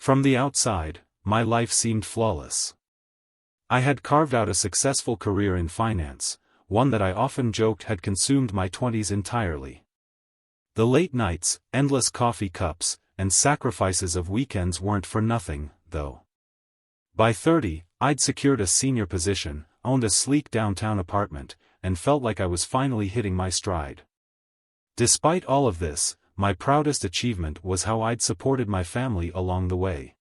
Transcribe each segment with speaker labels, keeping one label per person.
Speaker 1: From the outside, my life seemed flawless. I had carved out a successful career in finance, one that I often joked had consumed my 20s entirely. The late nights, endless coffee cups, and sacrifices of weekends weren't for nothing, though. By 30, I'd secured a senior position, owned a sleek downtown apartment, and felt like I was finally hitting my stride. Despite all of this, my proudest achievement was how I'd supported my family along the way.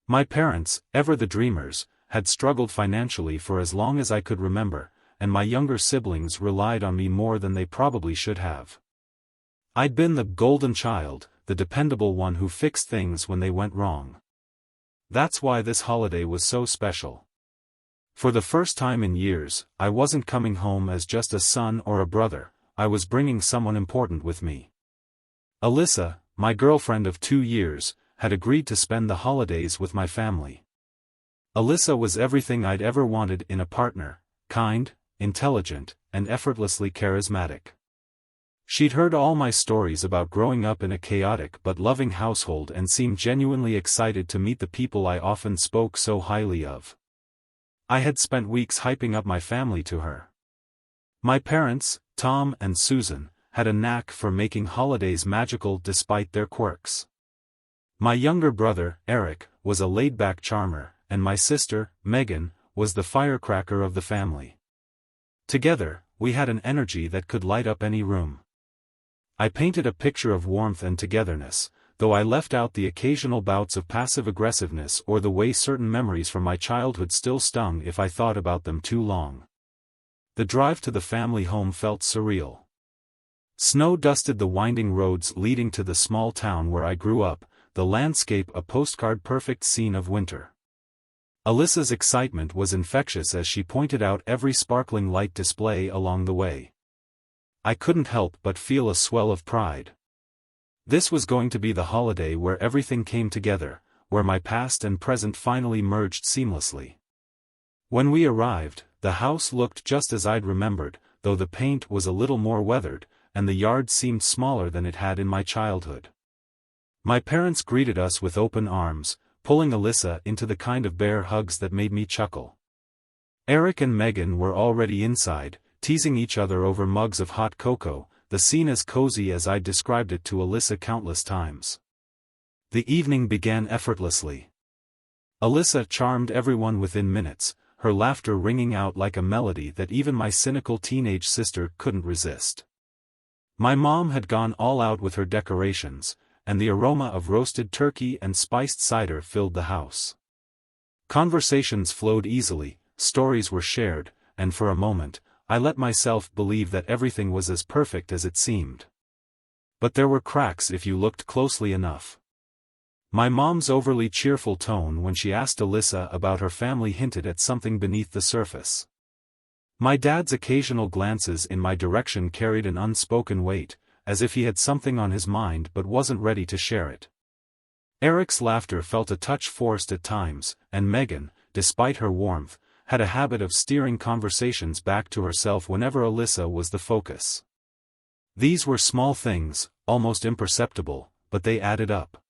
Speaker 1: My parents, ever the dreamers, had struggled financially for as long as I could remember, and my younger siblings relied on me more than they probably should have. I'd been the golden child, the dependable one who fixed things when they went wrong. That's why this holiday was so special. For the first time in years, I wasn't coming home as just a son or a brother, I was bringing someone important with me. Alyssa, my girlfriend of 2 years, had agreed to spend the holidays with my family. Alyssa was everything I'd ever wanted in a partner: kind, intelligent, and effortlessly charismatic. She'd heard all my stories about growing up in a chaotic but loving household and seemed genuinely excited to meet the people I often spoke so highly of. I had spent weeks hyping up my family to her. My parents, Tom and Susan, had a knack for making holidays magical despite their quirks. My younger brother, Eric, was a laid-back charmer, and my sister, Megan, was the firecracker of the family. Together, we had an energy that could light up any room. I painted a picture of warmth and togetherness, though I left out the occasional bouts of passive aggressiveness or the way certain memories from my childhood still stung if I thought about them too long. The drive to the family home felt surreal. Snow dusted the winding roads leading to the small town where I grew up, the landscape a postcard-perfect scene of winter. Alyssa's excitement was infectious as she pointed out every sparkling light display along the way. I couldn't help but feel a swell of pride. This was going to be the holiday where everything came together, where my past and present finally merged seamlessly. When we arrived, the house looked just as I'd remembered, though the paint was a little more weathered, and the yard seemed smaller than it had in my childhood. My parents greeted us with open arms, pulling Alyssa into the kind of bear hugs that made me chuckle. Eric and Megan were already inside, teasing each other over mugs of hot cocoa, the scene as cozy as I'd described it to Alyssa countless times. The evening began effortlessly. Alyssa charmed everyone within minutes, her laughter ringing out like a melody that even my cynical teenage sister couldn't resist. My mom had gone all out with her decorations, and the aroma of roasted turkey and spiced cider filled the house. Conversations flowed easily, stories were shared, and for a moment, I let myself believe that everything was as perfect as it seemed. But there were cracks if you looked closely enough. My mom's overly cheerful tone when she asked Alyssa about her family hinted at something beneath the surface. My dad's occasional glances in my direction carried an unspoken weight, as if he had something on his mind but wasn't ready to share it. Eric's laughter felt a touch forced at times, and Megan, despite her warmth, had a habit of steering conversations back to herself whenever Alyssa was the focus. These were small things, almost imperceptible, but they added up.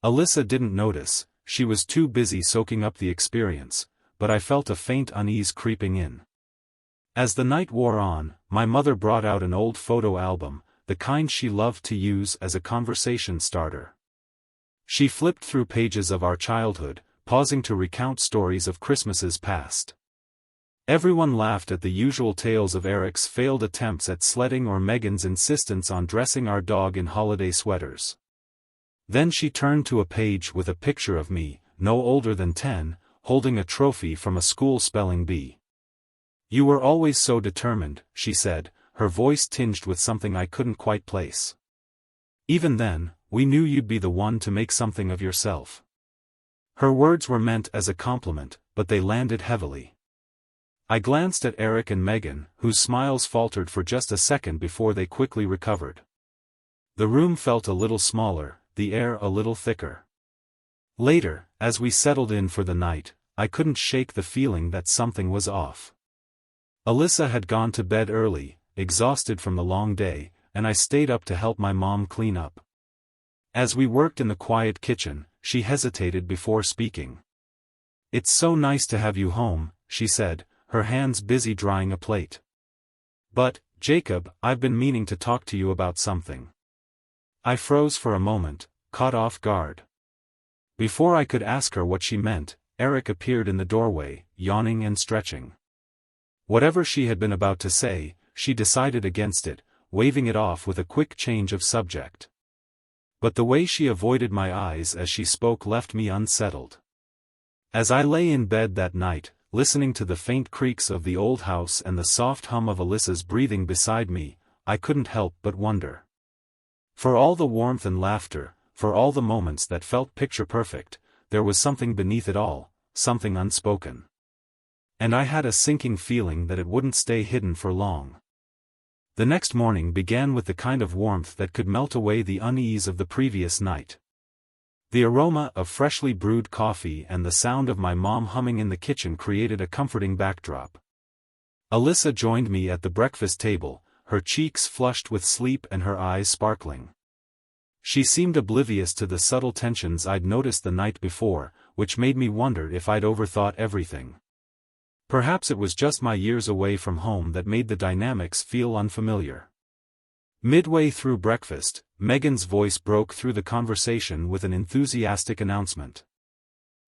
Speaker 1: Alyssa didn't notice, she was too busy soaking up the experience, but I felt a faint unease creeping in. As the night wore on, my mother brought out an old photo album, the kind she loved to use as a conversation starter. She flipped through pages of our childhood, pausing to recount stories of Christmases past. Everyone laughed at the usual tales of Eric's failed attempts at sledding or Megan's insistence on dressing our dog in holiday sweaters. Then she turned to a page with a picture of me, no older than 10, holding a trophy from a school spelling bee. "You were always so determined," she said, her voice tinged with something I couldn't quite place. "Even then, we knew you'd be the one to make something of yourself." Her words were meant as a compliment, but they landed heavily. I glanced at Eric and Megan, whose smiles faltered for just a second before they quickly recovered. The room felt a little smaller, the air a little thicker. Later, as we settled in for the night, I couldn't shake the feeling that something was off. Alyssa had gone to bed early, exhausted from the long day, and I stayed up to help my mom clean up. As we worked in the quiet kitchen, she hesitated before speaking. "It's so nice to have you home," she said, her hands busy drying a plate. "But, Jacob, I've been meaning to talk to you about something." I froze for a moment, caught off guard. Before I could ask her what she meant, Eric appeared in the doorway, yawning and stretching. Whatever she had been about to say, she decided against it, waving it off with a quick change of subject. But the way she avoided my eyes as she spoke left me unsettled. As I lay in bed that night, listening to the faint creaks of the old house and the soft hum of Alyssa's breathing beside me, I couldn't help but wonder. For all the warmth and laughter, for all the moments that felt picture-perfect, there was something beneath it all, something unspoken. And I had a sinking feeling that it wouldn't stay hidden for long. The next morning began with the kind of warmth that could melt away the unease of the previous night. The aroma of freshly brewed coffee and the sound of my mom humming in the kitchen created a comforting backdrop. Alyssa joined me at the breakfast table, her cheeks flushed with sleep and her eyes sparkling. She seemed oblivious to the subtle tensions I'd noticed the night before, which made me wonder if I'd overthought everything. Perhaps it was just my years away from home that made the dynamics feel unfamiliar. Midway through breakfast, Megan's voice broke through the conversation with an enthusiastic announcement.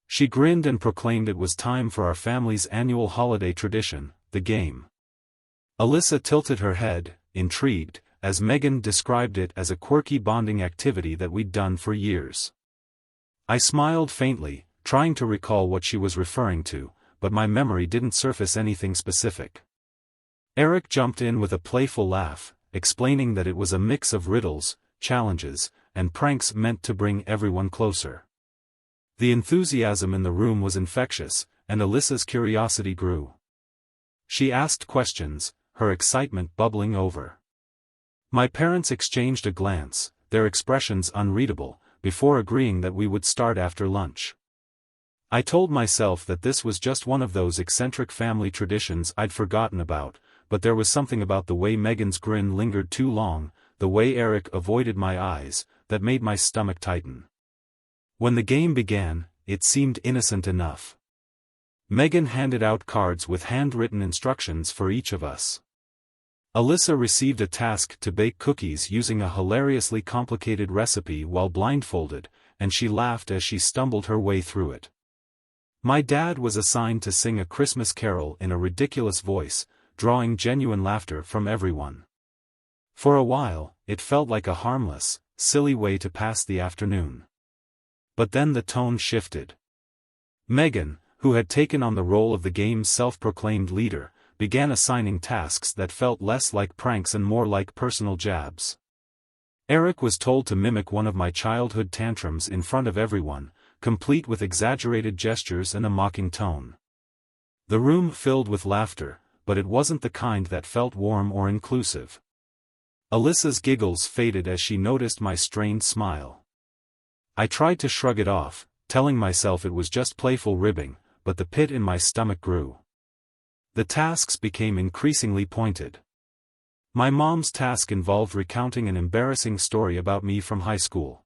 Speaker 1: She grinned and proclaimed it was time for our family's annual holiday tradition, the game. Alyssa tilted her head, intrigued, as Megan described it as a quirky bonding activity that we'd done for years. I smiled faintly, trying to recall what she was referring to, but my memory didn't surface anything specific. Eric jumped in with a playful laugh, explaining that it was a mix of riddles, challenges, and pranks meant to bring everyone closer. The enthusiasm in the room was infectious, and Alyssa's curiosity grew. She asked questions, her excitement bubbling over. My parents exchanged a glance, their expressions unreadable, before agreeing that we would start after lunch. I told myself that this was just one of those eccentric family traditions I'd forgotten about, but there was something about the way Megan's grin lingered too long, the way Eric avoided my eyes, that made my stomach tighten. When the game began, it seemed innocent enough. Megan handed out cards with handwritten instructions for each of us. Alyssa received a task to bake cookies using a hilariously complicated recipe while blindfolded, and she laughed as she stumbled her way through it. My dad was assigned to sing a Christmas carol in a ridiculous voice, drawing genuine laughter from everyone. For a while, it felt like a harmless, silly way to pass the afternoon. But then the tone shifted. Megan, who had taken on the role of the game's self-proclaimed leader, began assigning tasks that felt less like pranks and more like personal jabs. Eric was told to mimic one of my childhood tantrums in front of everyone, complete with exaggerated gestures and a mocking tone. The room filled with laughter, but it wasn't the kind that felt warm or inclusive. Alyssa's giggles faded as she noticed my strained smile. I tried to shrug it off, telling myself it was just playful ribbing, but the pit in my stomach grew. The tasks became increasingly pointed. My mom's task involved recounting an embarrassing story about me from high school.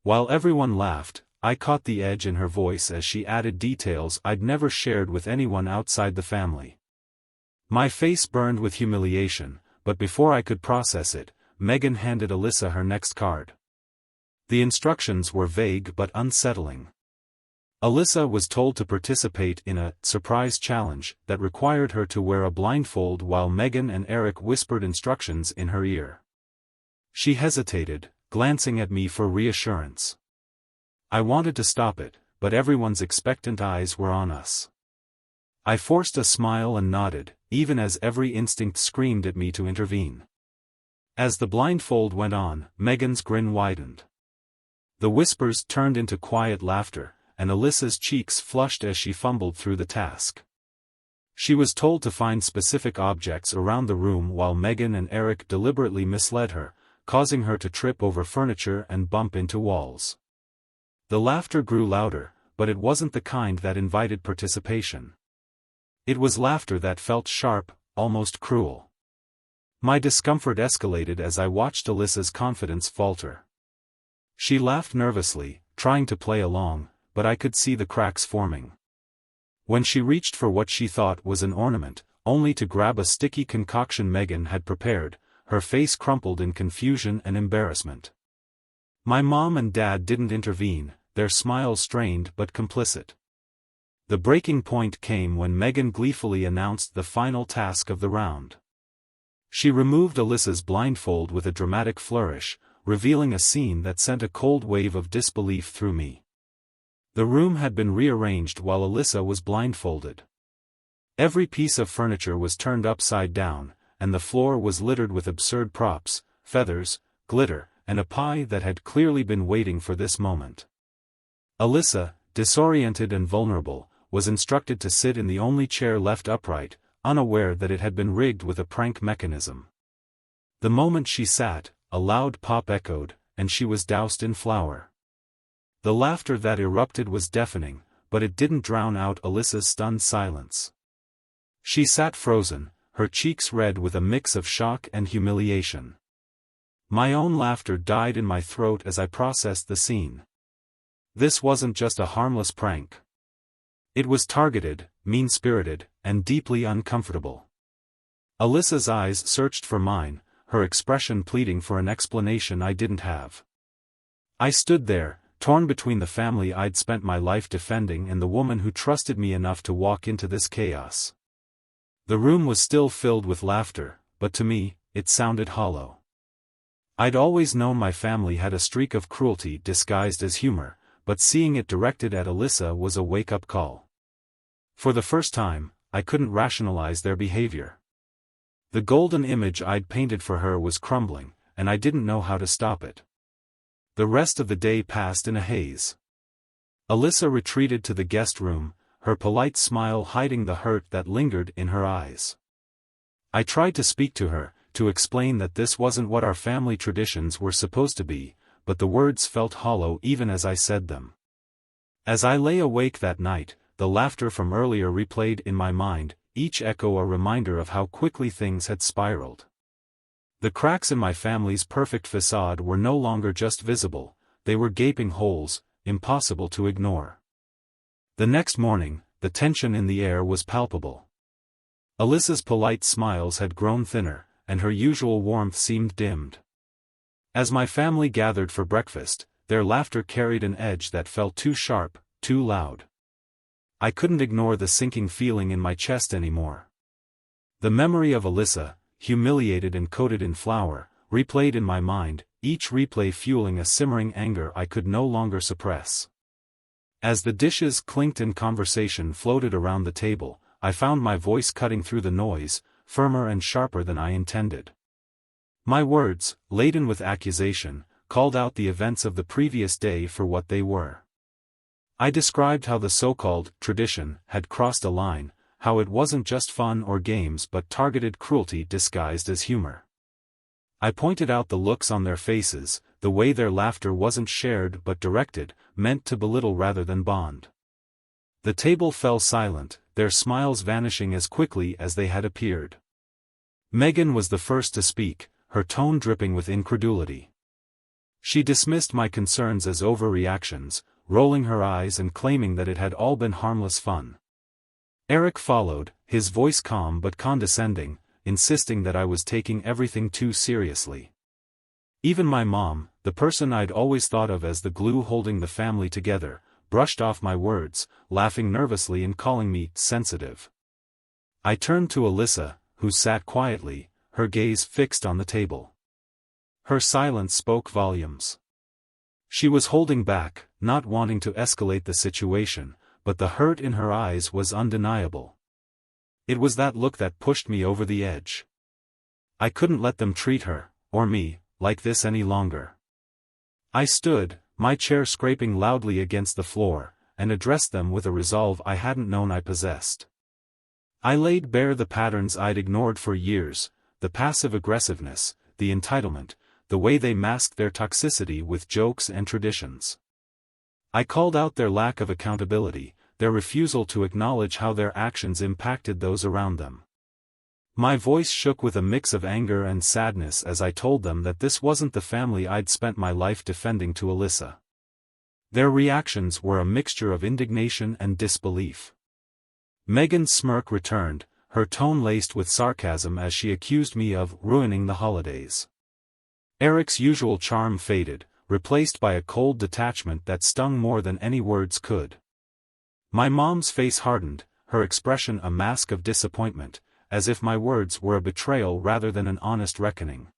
Speaker 1: While everyone laughed, I caught the edge in her voice as she added details I'd never shared with anyone outside the family. My face burned with humiliation, but before I could process it, Megan handed Alyssa her next card. The instructions were vague but unsettling. Alyssa was told to participate in a surprise challenge that required her to wear a blindfold while Megan and Eric whispered instructions in her ear. She hesitated, glancing at me for reassurance. I wanted to stop it, but everyone's expectant eyes were on us. I forced a smile and nodded, even as every instinct screamed at me to intervene. As the blindfold went on, Megan's grin widened. The whispers turned into quiet laughter, and Alyssa's cheeks flushed as she fumbled through the task. She was told to find specific objects around the room while Megan and Eric deliberately misled her, causing her to trip over furniture and bump into walls. The laughter grew louder, but it wasn't the kind that invited participation. It was laughter that felt sharp, almost cruel. My discomfort escalated as I watched Alyssa's confidence falter. She laughed nervously, trying to play along, but I could see the cracks forming. When she reached for what she thought was an ornament, only to grab a sticky concoction Megan had prepared, her face crumpled in confusion and embarrassment. My mom and dad didn't intervene, their smiles strained but complicit. The breaking point came when Megan gleefully announced the final task of the round. She removed Alyssa's blindfold with a dramatic flourish, revealing a scene that sent a cold wave of disbelief through me. The room had been rearranged while Alyssa was blindfolded. Every piece of furniture was turned upside down, and the floor was littered with absurd props, feathers, glitter, and a pie that had clearly been waiting for this moment. Alyssa, disoriented and vulnerable, was instructed to sit in the only chair left upright, unaware that it had been rigged with a prank mechanism. The moment she sat, a loud pop echoed, and she was doused in flour. The laughter that erupted was deafening, but it didn't drown out Alyssa's stunned silence. She sat frozen, her cheeks red with a mix of shock and humiliation. My own laughter died in my throat as I processed the scene. This wasn't just a harmless prank. It was targeted, mean-spirited, and deeply uncomfortable. Alyssa's eyes searched for mine, her expression pleading for an explanation I didn't have. I stood there, torn between the family I'd spent my life defending and the woman who trusted me enough to walk into this chaos. The room was still filled with laughter, but to me, it sounded hollow. I'd always known my family had a streak of cruelty disguised as humor, but seeing it directed at Alyssa was a wake-up call. For the first time, I couldn't rationalize their behavior. The golden image I'd painted for her was crumbling, and I didn't know how to stop it. The rest of the day passed in a haze. Alyssa retreated to the guest room, her polite smile hiding the hurt that lingered in her eyes. I tried to speak to her, to explain that this wasn't what our family traditions were supposed to be, but the words felt hollow even as I said them. As I lay awake that night, the laughter from earlier replayed in my mind, each echo a reminder of how quickly things had spiraled. The cracks in my family's perfect facade were no longer just visible, they were gaping holes, impossible to ignore. The next morning, the tension in the air was palpable. Alyssa's polite smiles had grown thinner, and her usual warmth seemed dimmed. As my family gathered for breakfast, their laughter carried an edge that felt too sharp, too loud. I couldn't ignore the sinking feeling in my chest anymore. The memory of Alyssa, humiliated and coated in flour, replayed in my mind, each replay fueling a simmering anger I could no longer suppress. As the dishes clinked and conversation floated around the table, I found my voice cutting through the noise, firmer and sharper than I intended. My words, laden with accusation, called out the events of the previous day for what they were. I described how the so-called tradition had crossed a line, how it wasn't just fun or games but targeted cruelty disguised as humor. I pointed out the looks on their faces, the way their laughter wasn't shared but directed, meant to belittle rather than bond. The table fell silent, their smiles vanishing as quickly as they had appeared. Megan was the first to speak, her tone dripping with incredulity. She dismissed my concerns as overreactions, rolling her eyes and claiming that it had all been harmless fun. Eric followed, his voice calm but condescending, insisting that I was taking everything too seriously. Even my mom, the person I'd always thought of as the glue holding the family together, brushed off my words, laughing nervously and calling me sensitive. I turned to Alyssa, who sat quietly, her gaze fixed on the table. Her silence spoke volumes. She was holding back, not wanting to escalate the situation, but the hurt in her eyes was undeniable. It was that look that pushed me over the edge. I couldn't let them treat her, or me, like this any longer. I stood, my chair scraping loudly against the floor, and addressed them with a resolve I hadn't known I possessed. I laid bare the patterns I'd ignored for years, the passive aggressiveness, the entitlement, the way they masked their toxicity with jokes and traditions. I called out their lack of accountability, their refusal to acknowledge how their actions impacted those around them. My voice shook with a mix of anger and sadness as I told them that this wasn't the family I'd spent my life defending to Alyssa. Their reactions were a mixture of indignation and disbelief. Megan's smirk returned, her tone laced with sarcasm as she accused me of ruining the holidays. Eric's usual charm faded, replaced by a cold detachment that stung more than any words could. My mom's face hardened, her expression a mask of disappointment, as if my words were a betrayal rather than an honest reckoning.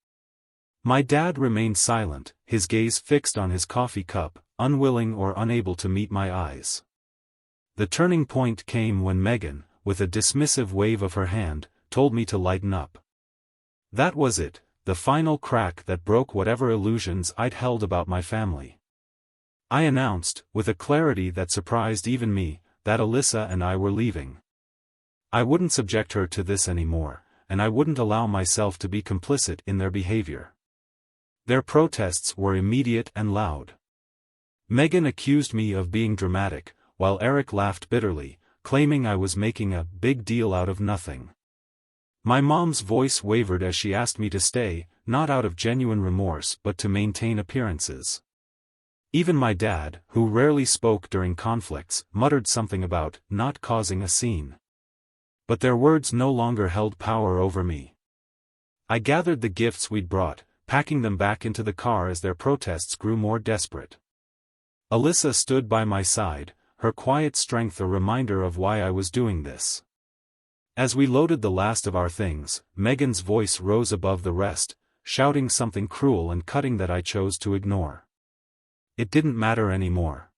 Speaker 1: My dad remained silent, his gaze fixed on his coffee cup, unwilling or unable to meet my eyes. The turning point came when Megan, with a dismissive wave of her hand, told me to lighten up. That was it, the final crack that broke whatever illusions I'd held about my family. I announced, with a clarity that surprised even me, that Alyssa and I were leaving. I wouldn't subject her to this anymore, and I wouldn't allow myself to be complicit in their behavior. Their protests were immediate and loud. Megan accused me of being dramatic, while Eric laughed bitterly, claiming I was making a big deal out of nothing. My mom's voice wavered as she asked me to stay, not out of genuine remorse but to maintain appearances. Even my dad, who rarely spoke during conflicts, muttered something about not causing a scene. But their words no longer held power over me. I gathered the gifts we'd brought, packing them back into the car as their protests grew more desperate. Alyssa stood by my side, her quiet strength a reminder of why I was doing this. As we loaded the last of our things, Megan's voice rose above the rest, shouting something cruel and cutting that I chose to ignore. It didn't matter anymore.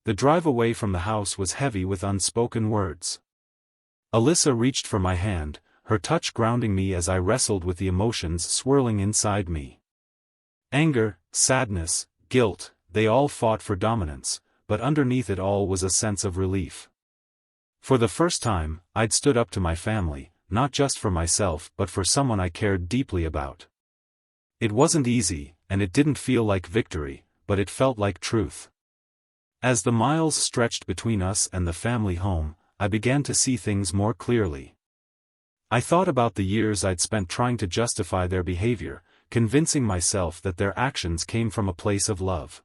Speaker 1: The drive away from the house was heavy with unspoken words. Alyssa reached for my hand, her touch grounding me as I wrestled with the emotions swirling inside me. Anger, sadness, guilt, they all fought for dominance, but underneath it all was a sense of relief. For the first time, I'd stood up to my family, not just for myself but for someone I cared deeply about. It wasn't easy, and it didn't feel like victory, but it felt like truth. As the miles stretched between us and the family home, I began to see things more clearly. I thought about the years I'd spent trying to justify their behavior, convincing myself that their actions came from a place of love.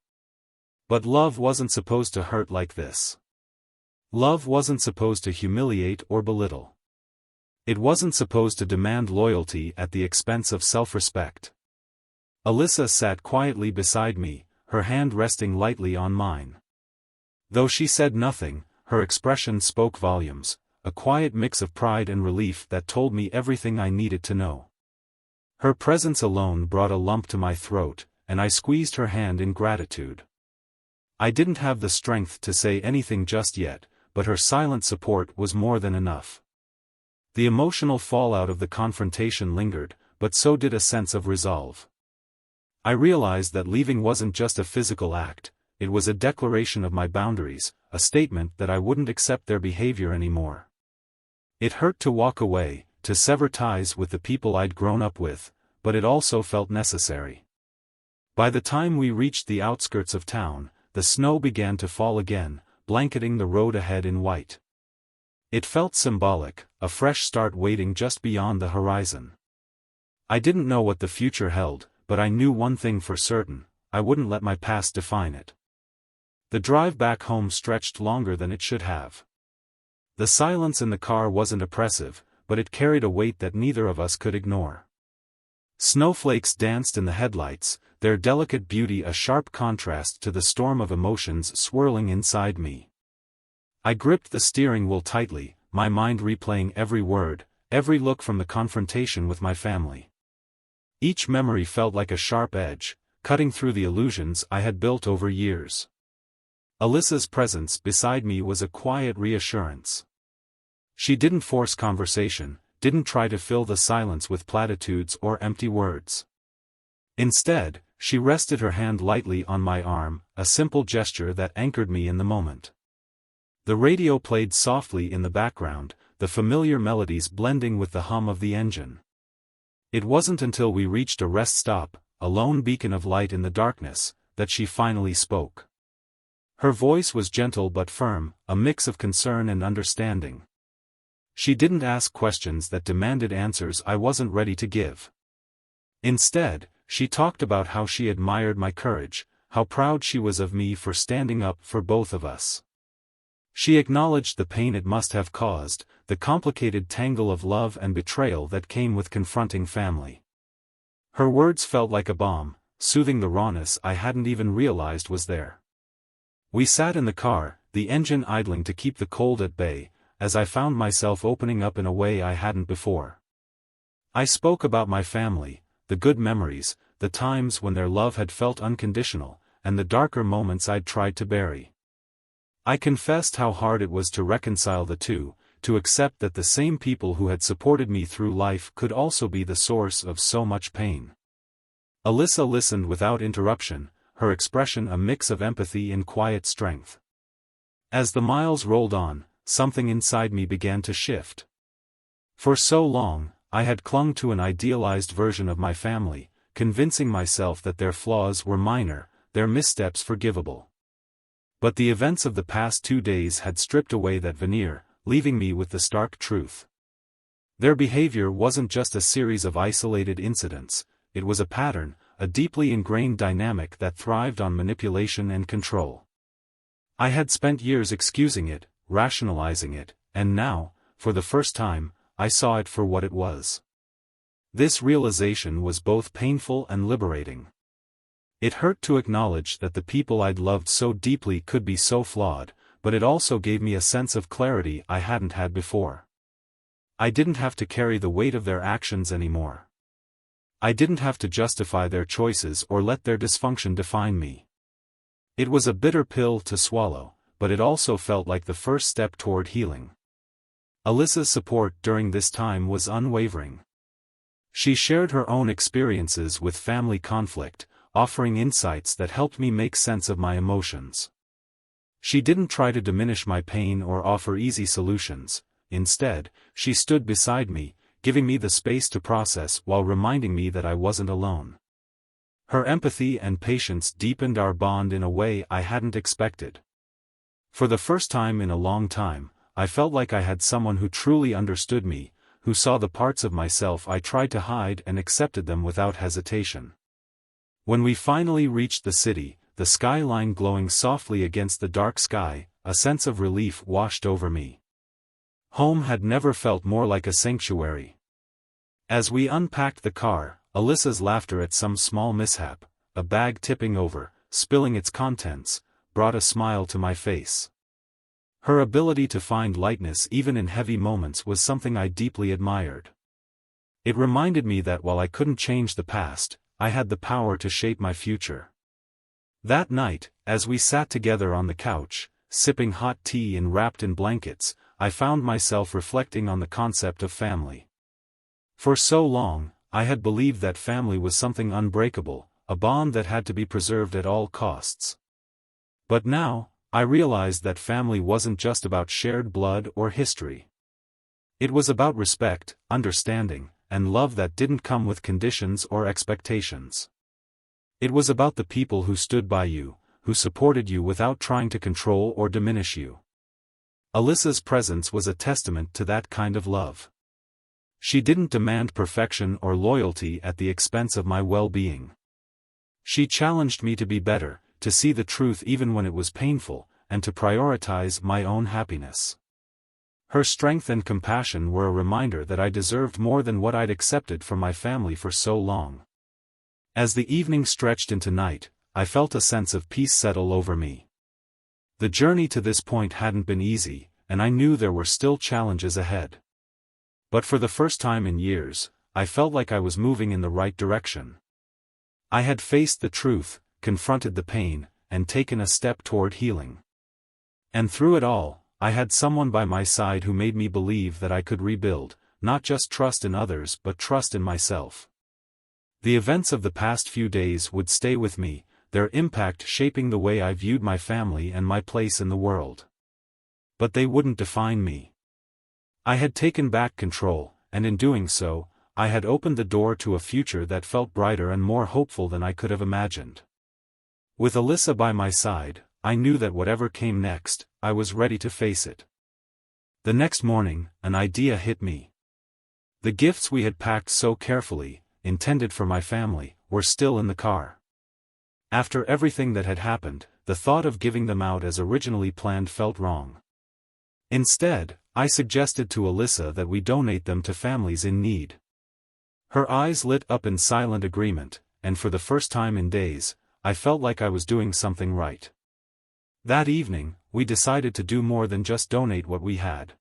Speaker 1: But love wasn't supposed to hurt like this. Love wasn't supposed to humiliate or belittle. It wasn't supposed to demand loyalty at the expense of self-respect. Alyssa sat quietly beside me, her hand resting lightly on mine. Though she said nothing, her expression spoke volumes, a quiet mix of pride and relief that told me everything I needed to know. Her presence alone brought a lump to my throat, and I squeezed her hand in gratitude. I didn't have the strength to say anything just yet, but her silent support was more than enough. The emotional fallout of the confrontation lingered, but so did a sense of resolve. I realized that leaving wasn't just a physical act, it was a declaration of my boundaries, a statement that I wouldn't accept their behavior anymore. It hurt to walk away, to sever ties with the people I'd grown up with, but it also felt necessary. By the time we reached the outskirts of town, the snow began to fall again, blanketing the road ahead in white. It felt symbolic, a fresh start waiting just beyond the horizon. I didn't know what the future held, but I knew one thing for certain: I wouldn't let my past define it. The drive back home stretched longer than it should have. The silence in the car wasn't oppressive, but it carried a weight that neither of us could ignore. Snowflakes danced in the headlights, their delicate beauty a sharp contrast to the storm of emotions swirling inside me. I gripped the steering wheel tightly, my mind replaying every word, every look from the confrontation with my family. Each memory felt like a sharp edge, cutting through the illusions I had built over years. Alyssa's presence beside me was a quiet reassurance. She didn't force conversation, didn't try to fill the silence with platitudes or empty words. Instead, she rested her hand lightly on my arm, a simple gesture that anchored me in the moment. The radio played softly in the background, the familiar melodies blending with the hum of the engine. It wasn't until we reached a rest stop, a lone beacon of light in the darkness, that she finally spoke. Her voice was gentle but firm, a mix of concern and understanding. She didn't ask questions that demanded answers I wasn't ready to give. Instead, she talked about how she admired my courage, how proud she was of me for standing up for both of us. She acknowledged the pain it must have caused, the complicated tangle of love and betrayal that came with confronting family. Her words felt like a balm, soothing the rawness I hadn't even realized was there. We sat in the car, the engine idling to keep the cold at bay, as I found myself opening up in a way I hadn't before. I spoke about my family, the good memories, the times when their love had felt unconditional, and the darker moments I'd tried to bury. I confessed how hard it was to reconcile the two, to accept that the same people who had supported me through life could also be the source of so much pain. Alyssa listened without interruption, her expression a mix of empathy and quiet strength. As the miles rolled on, something inside me began to shift. For so long, I had clung to an idealized version of my family, convincing myself that their flaws were minor, their missteps forgivable. But the events of the past 2 days had stripped away that veneer, leaving me with the stark truth. Their behavior wasn't just a series of isolated incidents, it was a pattern, a deeply ingrained dynamic that thrived on manipulation and control. I had spent years excusing it, rationalizing it, and now, for the first time, I saw it for what it was. This realization was both painful and liberating. It hurt to acknowledge that the people I'd loved so deeply could be so flawed, but it also gave me a sense of clarity I hadn't had before. I didn't have to carry the weight of their actions anymore. I didn't have to justify their choices or let their dysfunction define me. It was a bitter pill to swallow, but it also felt like the first step toward healing. Alyssa's support during this time was unwavering. She shared her own experiences with family conflict, offering insights that helped me make sense of my emotions. She didn't try to diminish my pain or offer easy solutions. Instead, she stood beside me, giving me the space to process while reminding me that I wasn't alone. Her empathy and patience deepened our bond in a way I hadn't expected. For the first time in a long time, I felt like I had someone who truly understood me, who saw the parts of myself I tried to hide and accepted them without hesitation. When we finally reached the city, the skyline glowing softly against the dark sky, a sense of relief washed over me. Home had never felt more like a sanctuary. As we unpacked the car, Alyssa's laughter at some small mishap, a bag tipping over, spilling its contents, brought a smile to my face. Her ability to find lightness even in heavy moments was something I deeply admired. It reminded me that while I couldn't change the past, I had the power to shape my future. That night, as we sat together on the couch, sipping hot tea and wrapped in blankets, I found myself reflecting on the concept of family. For so long, I had believed that family was something unbreakable, a bond that had to be preserved at all costs. But now, I realized that family wasn't just about shared blood or history. It was about respect, understanding, and love that didn't come with conditions or expectations. It was about the people who stood by you, who supported you without trying to control or diminish you. Alyssa's presence was a testament to that kind of love. She didn't demand perfection or loyalty at the expense of my well-being. She challenged me to be better, to see the truth even when it was painful, and to prioritize my own happiness. Her strength and compassion were a reminder that I deserved more than what I'd accepted from my family for so long. As the evening stretched into night, I felt a sense of peace settle over me. The journey to this point hadn't been easy, and I knew there were still challenges ahead. But for the first time in years, I felt like I was moving in the right direction. I had faced the truth, confronted the pain, and taken a step toward healing. And through it all, I had someone by my side who made me believe that I could rebuild, not just trust in others but trust in myself. The events of the past few days would stay with me, their impact shaping the way I viewed my family and my place in the world. But they wouldn't define me. I had taken back control, and in doing so, I had opened the door to a future that felt brighter and more hopeful than I could have imagined. With Alyssa by my side, I knew that whatever came next, I was ready to face it. The next morning, an idea hit me. The gifts we had packed so carefully, intended for my family, were still in the car. After everything that had happened, the thought of giving them out as originally planned felt wrong. Instead, I suggested to Alyssa that we donate them to families in need. Her eyes lit up in silent agreement, and for the first time in days, I felt like I was doing something right. That evening, we decided to do more than just donate what we had.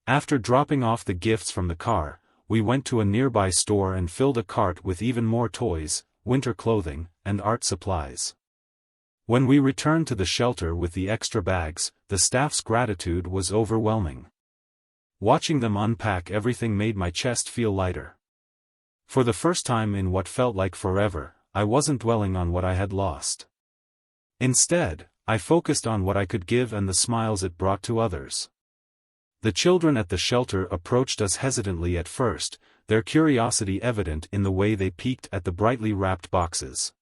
Speaker 1: After dropping off the gifts from the car, we went to a nearby store and filled a cart with even more toys, winter clothing, and art supplies. When we returned to the shelter with the extra bags, the staff's gratitude was overwhelming. Watching them unpack everything made my chest feel lighter. For the first time in what felt like forever, I wasn't dwelling on what I had lost. Instead, I focused on what I could give and the smiles it brought to others. The children at the shelter approached us hesitantly at first, their curiosity evident in the way they peeked at the brightly wrapped boxes.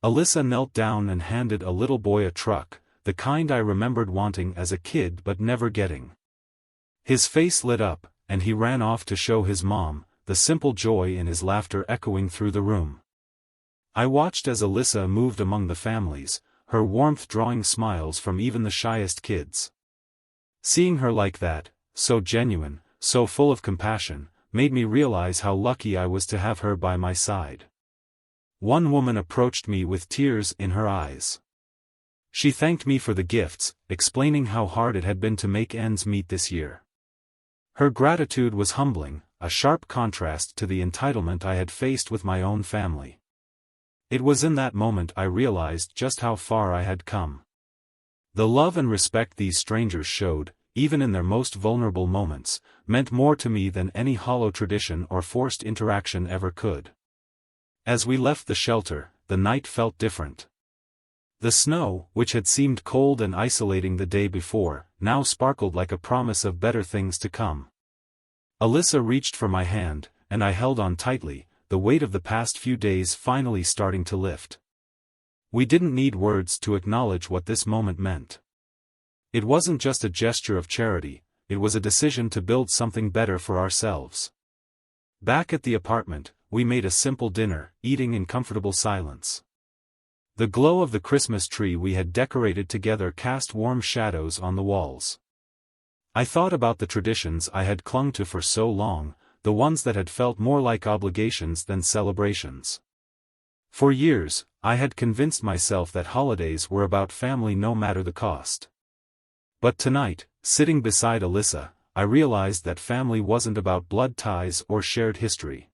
Speaker 1: Alyssa knelt down and handed a little boy a truck, the kind I remembered wanting as a kid but never getting. His face lit up, and he ran off to show his mom, the simple joy in his laughter echoing through the room. I watched as Alyssa moved among the families, her warmth drawing smiles from even the shyest kids. Seeing her like that, so genuine, so full of compassion, made me realize how lucky I was to have her by my side. One woman approached me with tears in her eyes. She thanked me for the gifts, explaining how hard it had been to make ends meet this year. Her gratitude was humbling, a sharp contrast to the entitlement I had faced with my own family. It was in that moment I realized just how far I had come. The love and respect these strangers showed, even in their most vulnerable moments, meant more to me than any hollow tradition or forced interaction ever could. As we left the shelter, the night felt different. The snow, which had seemed cold and isolating the day before, now sparkled like a promise of better things to come. Alyssa reached for my hand, and I held on tightly, the weight of the past few days finally starting to lift. We didn't need words to acknowledge what this moment meant. It wasn't just a gesture of charity, it was a decision to build something better for ourselves. Back at the apartment, we made a simple dinner, eating in comfortable silence. The glow of the Christmas tree we had decorated together cast warm shadows on the walls. I thought about the traditions I had clung to for so long, the ones that had felt more like obligations than celebrations. For years, I had convinced myself that holidays were about family no matter the cost. But tonight, sitting beside Alyssa, I realized that family wasn't about blood ties or shared history.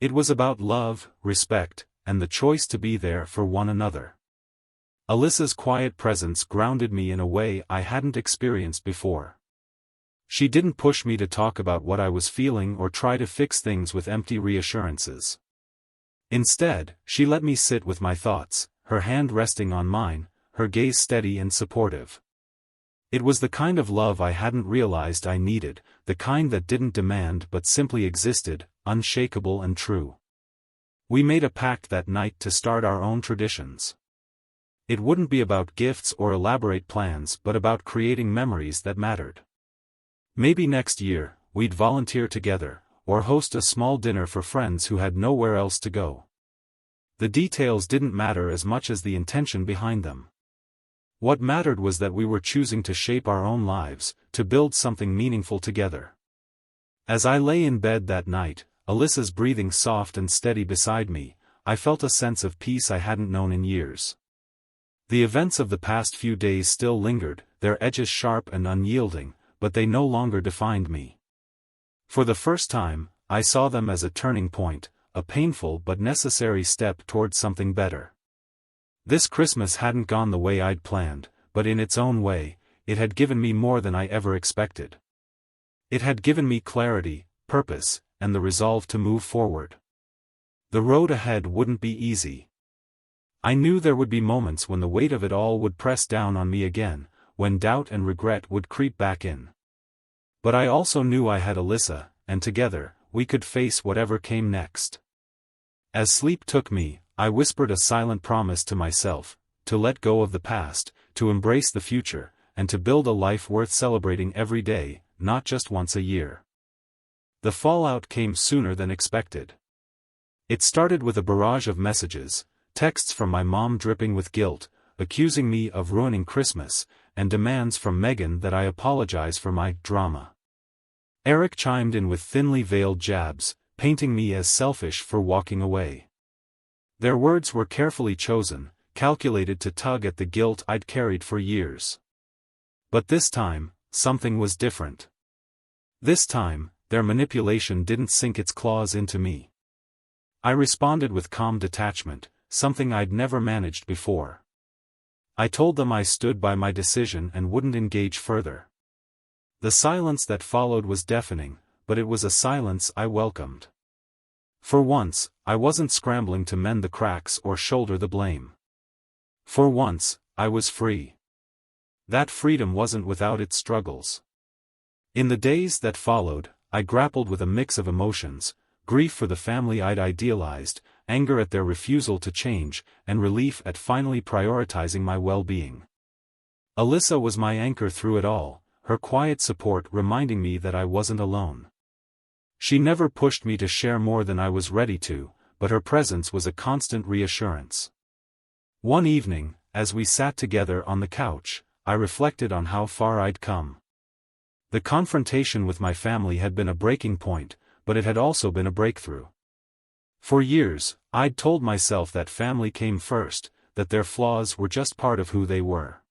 Speaker 1: It was about love, respect, and the choice to be there for one another. Alyssa's quiet presence grounded me in a way I hadn't experienced before. She didn't push me to talk about what I was feeling or try to fix things with empty reassurances. Instead, she let me sit with my thoughts, her hand resting on mine, her gaze steady and supportive. It was the kind of love I hadn't realized I needed, the kind that didn't demand but simply existed, unshakable and true. We made a pact that night to start our own traditions. It wouldn't be about gifts or elaborate plans but about creating memories that mattered. Maybe next year, we'd volunteer together, or host a small dinner for friends who had nowhere else to go. The details didn't matter as much as the intention behind them. What mattered was that we were choosing to shape our own lives, to build something meaningful together. As I lay in bed that night, Alyssa's breathing soft and steady beside me, I felt a sense of peace I hadn't known in years. The events of the past few days still lingered, their edges sharp and unyielding, but they no longer defined me. For the first time, I saw them as a turning point, a painful but necessary step towards something better. This Christmas hadn't gone the way I'd planned, but in its own way, it had given me more than I ever expected. It had given me clarity, purpose, and the resolve to move forward. The road ahead wouldn't be easy. I knew there would be moments when the weight of it all would press down on me again, when doubt and regret would creep back in. But I also knew I had Alyssa, and together, we could face whatever came next. As sleep took me, I whispered a silent promise to myself, to let go of the past, to embrace the future, and to build a life worth celebrating every day, not just once a year. The fallout came sooner than expected. It started with a barrage of messages, texts from my mom dripping with guilt, accusing me of ruining Christmas, and demands from Megan that I apologize for my drama. Eric chimed in with thinly veiled jabs, painting me as selfish for walking away. Their words were carefully chosen, calculated to tug at the guilt I'd carried for years. But this time, something was different. This time, their manipulation didn't sink its claws into me. I responded with calm detachment, something I'd never managed before. I told them I stood by my decision and wouldn't engage further. The silence that followed was deafening, but it was a silence I welcomed. For once, I wasn't scrambling to mend the cracks or shoulder the blame. For once, I was free. That freedom wasn't without its struggles. In the days that followed, I grappled with a mix of emotions: grief for the family I'd idealized, anger at their refusal to change, and relief at finally prioritizing my well-being. Alyssa was my anchor through it all, her quiet support reminding me that I wasn't alone. She never pushed me to share more than I was ready to, but her presence was a constant reassurance. One evening, as we sat together on the couch, I reflected on how far I'd come. The confrontation with my family had been a breaking point, but it had also been a breakthrough. For years, I'd told myself that family came first, that their flaws were just part of who they were.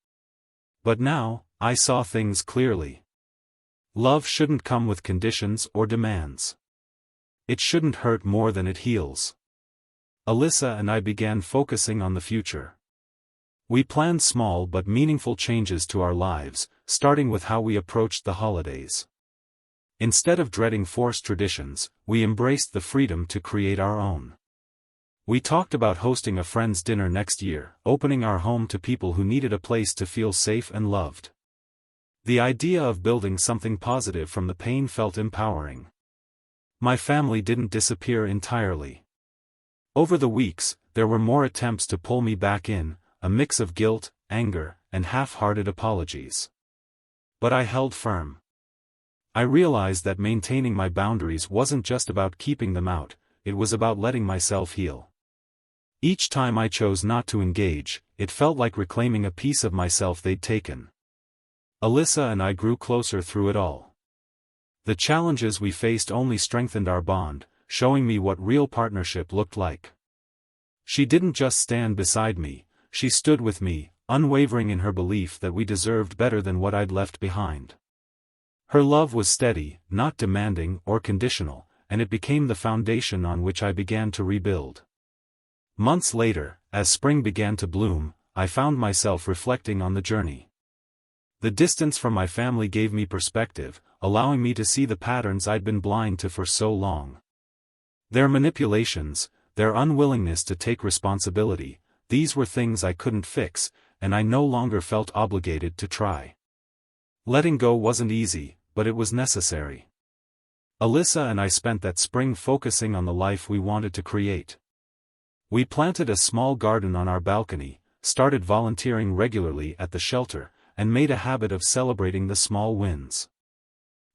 Speaker 1: But now, I saw things clearly. Love shouldn't come with conditions or demands. It shouldn't hurt more than it heals. Alyssa and I began focusing on the future. We planned small but meaningful changes to our lives, starting with how we approached the holidays. Instead of dreading forced traditions, we embraced the freedom to create our own. We talked about hosting a friend's dinner next year, opening our home to people who needed a place to feel safe and loved. The idea of building something positive from the pain felt empowering. My family didn't disappear entirely. Over the weeks, there were more attempts to pull me back in, a mix of guilt, anger, and half-hearted apologies. But I held firm. I realized that maintaining my boundaries wasn't just about keeping them out, it was about letting myself heal. Each time I chose not to engage, it felt like reclaiming a piece of myself they'd taken. Alyssa and I grew closer through it all. The challenges we faced only strengthened our bond, showing me what real partnership looked like. She didn't just stand beside me, she stood with me, unwavering in her belief that we deserved better than what I'd left behind. Her love was steady, not demanding or conditional, and it became the foundation on which I began to rebuild. Months later, as spring began to bloom, I found myself reflecting on the journey. The distance from my family gave me perspective, allowing me to see the patterns I'd been blind to for so long. Their manipulations, their unwillingness to take responsibility, these were things I couldn't fix, and I no longer felt obligated to try. Letting go wasn't easy, but it was necessary. Alyssa and I spent that spring focusing on the life we wanted to create. We planted a small garden on our balcony, started volunteering regularly at the shelter, and made a habit of celebrating the small wins.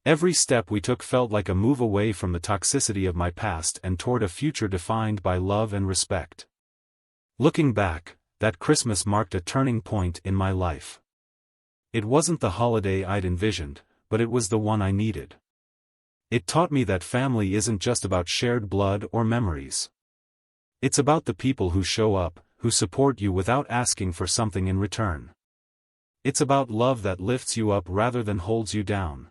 Speaker 1: Every step we took felt like a move away from the toxicity of my past and toward a future defined by love and respect. Looking back, that Christmas marked a turning point in my life. It wasn't the holiday I'd envisioned, but it was the one I needed. It taught me that family isn't just about shared blood or memories. It's about the people who show up, who support you without asking for something in return. It's about love that lifts you up rather than holds you down.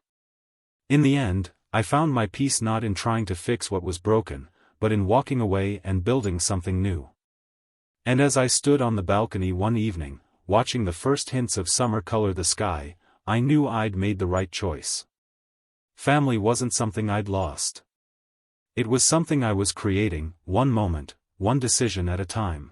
Speaker 1: In the end, I found my peace not in trying to fix what was broken, but in walking away and building something new. And as I stood on the balcony one evening, watching the first hints of summer color the sky, I knew I'd made the right choice. Family wasn't something I'd lost. It was something I was creating, one moment, one decision at a time.